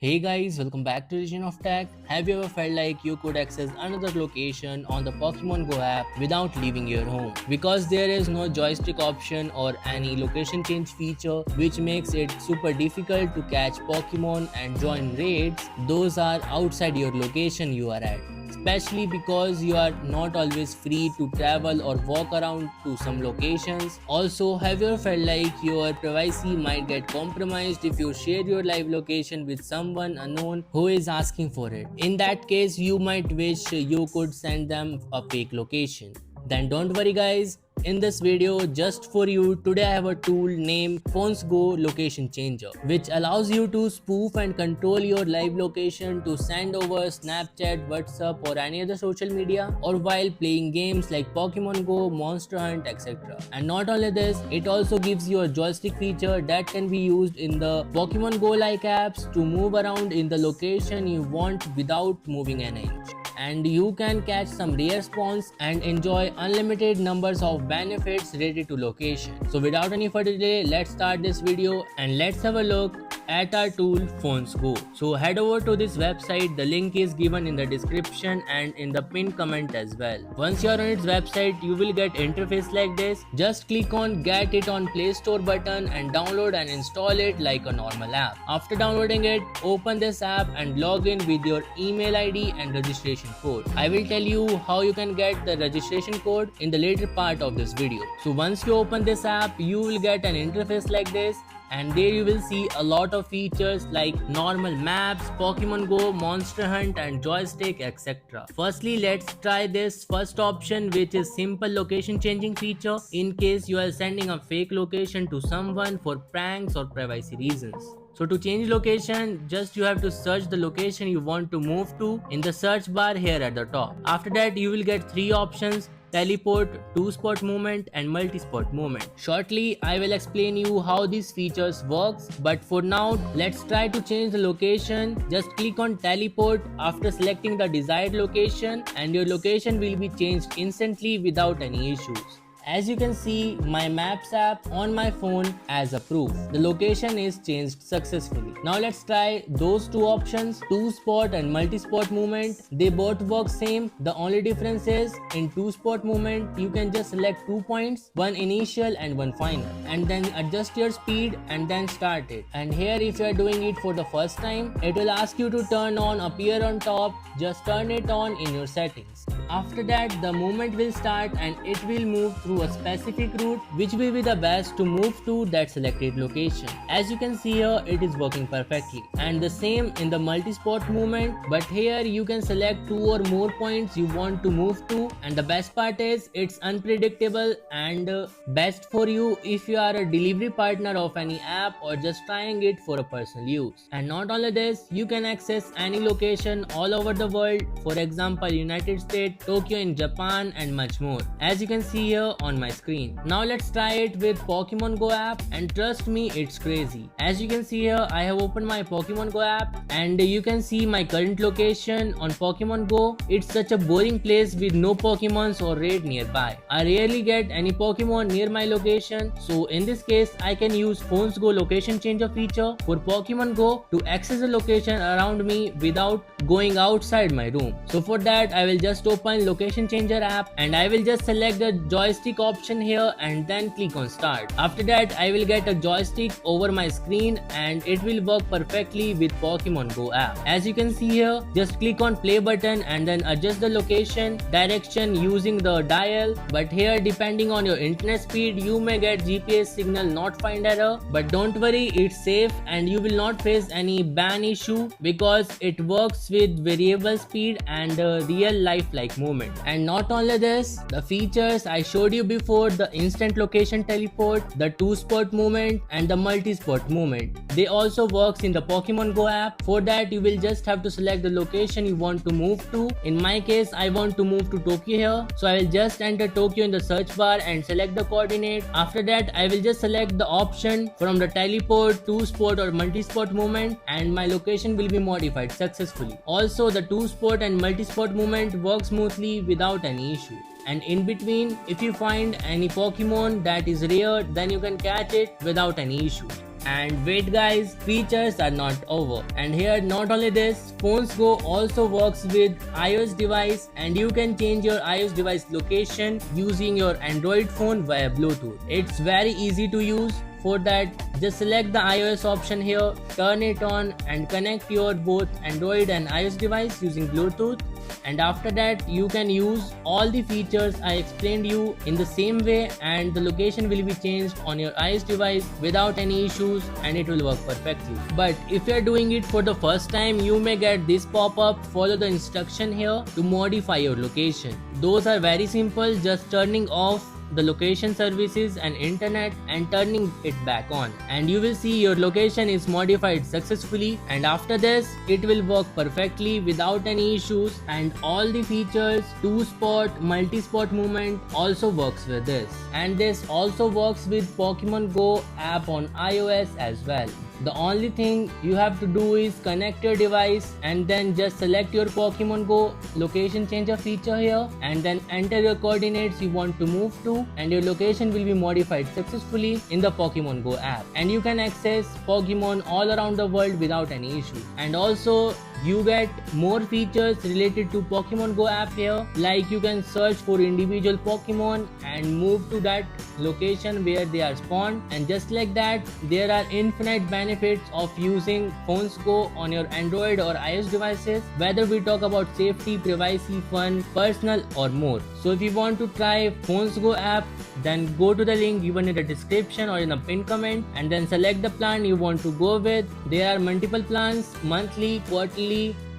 Hey guys, welcome back to Region of Tech. Have you ever felt like you could access another location on the Pokemon Go app without leaving your home? Because there is no joystick option or any location change feature, which makes it super difficult to catch Pokemon and join raids, those are outside your location you are at, especially because you are not always free to travel or walk around to some locations. Also, have you ever felt like your privacy might get compromised if you share your live location with someone unknown who is asking for it? In that case, you might wish you could send them a fake location. Then don't worry guys, in this video just for you today I have a tool named Phones Go Location Changer, which allows you to spoof and control your live location to send over Snapchat, WhatsApp or any other social media, or while playing games like Pokemon Go, Monster Hunt, etc. And not only this, it also gives you a joystick feature that can be used in the Pokemon Go like apps to move around in the location you want without moving an inch. And you can catch some rare spawns and enjoy unlimited numbers of benefits related to location. So without any further delay, let's start this video and let's have a look at our tool Phones Go. So head over to this website, the link is given in the description and in the pinned comment as well. Once you are on its website, you will get interface like this. Just click on get it on Play Store button and download and install it like a normal app. After downloading it, open this app and log in with your email ID and registration code. I will tell you how you can get the registration code in the later part of this video. So once you open this app, you will get an interface like this, and there you will see a lot of features like normal maps, Pokemon Go, Monster Hunt and joystick, etc. Firstly, let's try this first option, which is simple location changing feature in case you are sending a fake location to someone for pranks or privacy reasons. So to change location, just you have to search the location you want to move to in the search bar here at the top. After that, you will get three options: teleport, two-spot movement and multi-spot movement. Shortly, I will explain you how these features works, but for now, let's try to change the location. Just click on teleport after selecting the desired location and your location will be changed instantly without any issues. As you can see, my Maps app on my phone as a proof. The location is changed successfully. Now let's try those two options, two spot and multi-spot movement. They both work same. The only difference is in two spot movement, you can just select 2 points, one initial and one final, and then adjust your speed and then start it. And here if you are doing it for the first time, it will ask you to turn on appear on top. Just turn it on in your settings. After that, the movement will start and it will move through a specific route which will be the best to move to that selected location. As you can see here, it is working perfectly. And the same in the multi-spot movement, but here you can select 2 or more points you want to move to, and the best part is it's unpredictable and best for you if you are a delivery partner of any app or just trying it for a personal use. And not only this, you can access any location all over the world, for example United States, Tokyo in Japan and much more, as you can see here on my screen. Now let's try it with Pokemon Go app, and trust me, it's crazy. As you can see here, I have opened my Pokemon Go app and you can see my current location on Pokemon Go. It's such a boring place with no Pokemons or raid nearby. I rarely get any Pokemon near my location, so in this case I can use Phones Go location changer feature for Pokemon Go to access the location around me without going outside my room. So for that, I will just open location changer app and I will just select the joystick option here and then click on start. After that, I will get a joystick over my screen and it will work perfectly with Pokemon Go app. As you can see here, just click on play button and then adjust the location direction using the dial, but here depending on your internet speed you may get GPS signal not find error, but don't worry, it's safe and you will not face any ban issue because it works with variable speed and real life like movement. And not only this, the features I showed you before, the instant location teleport, the two spot movement and the multi-spot movement, they also works in the Pokemon Go app. For that, you will just have to select the location you want to move to. In my case, I want to move to Tokyo here, so I will just enter Tokyo in the search bar and select the coordinate. After that, I will just select the option from the teleport, two spot or multi-spot movement, and my location will be modified successfully. Also, the two spot and multi-spot movement work smoothly without any issue. And in between, if you find any Pokemon that is rare, then you can catch it without any issue. And wait guys, features are not over. And here not only this, Phones Go also works with iOS device and you can change your iOS device location using your Android phone via Bluetooth. It's very easy to use. For that, just select the iOS option here, turn it on and connect your both Android and iOS device using Bluetooth. And after that, you can use all the features I explained you in the same way, and the location will be changed on your iOS device without any issues and it will work perfectly. But if you are doing it for the first time, you may get this pop-up. Follow the instruction here to modify your location. Those are very simple, just turning off the location services and internet and turning it back on, and you will see your location is modified successfully. And after this, it will work perfectly without any issues, and all the features, 2-spot, multi-spot movement also works with this. And this also works with Pokemon Go app on iOS as well. The only thing you have to do is connect your device and then just select your Pokemon Go location changer feature here, and then enter your coordinates you want to move to, and your location will be modified successfully in the Pokemon Go app, and you can access Pokemon all around the world without any issue. And also you get more features related to Pokemon Go app here, like you can search for individual Pokemon and move to that location where they are spawned. And just like that, there are infinite benefits of using Phones Go on your Android or iOS devices, whether we talk about safety, privacy, fun, personal or more. So if you want to try Phones Go app, then go to the link given in the description or in the pinned comment and then select the plan you want to go with. There are multiple plans, monthly, quarterly,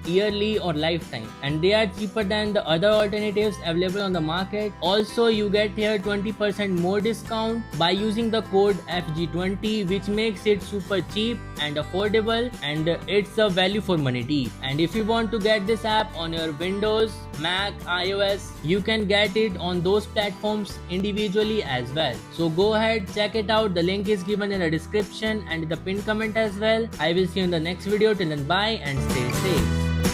yearly or lifetime, and they are cheaper than the other alternatives available on the market. Also, you get here 20% more discount by using the code FG20, which makes it super cheap and affordable, and it's a value for money deal. And if you want to get this app on your Windows, Mac, iOS, you can get it on those platforms individually as well. So go ahead, check it out. The link is given in the description and in the pinned comment as well. I will see you in the next video. Till then, bye and stay safe.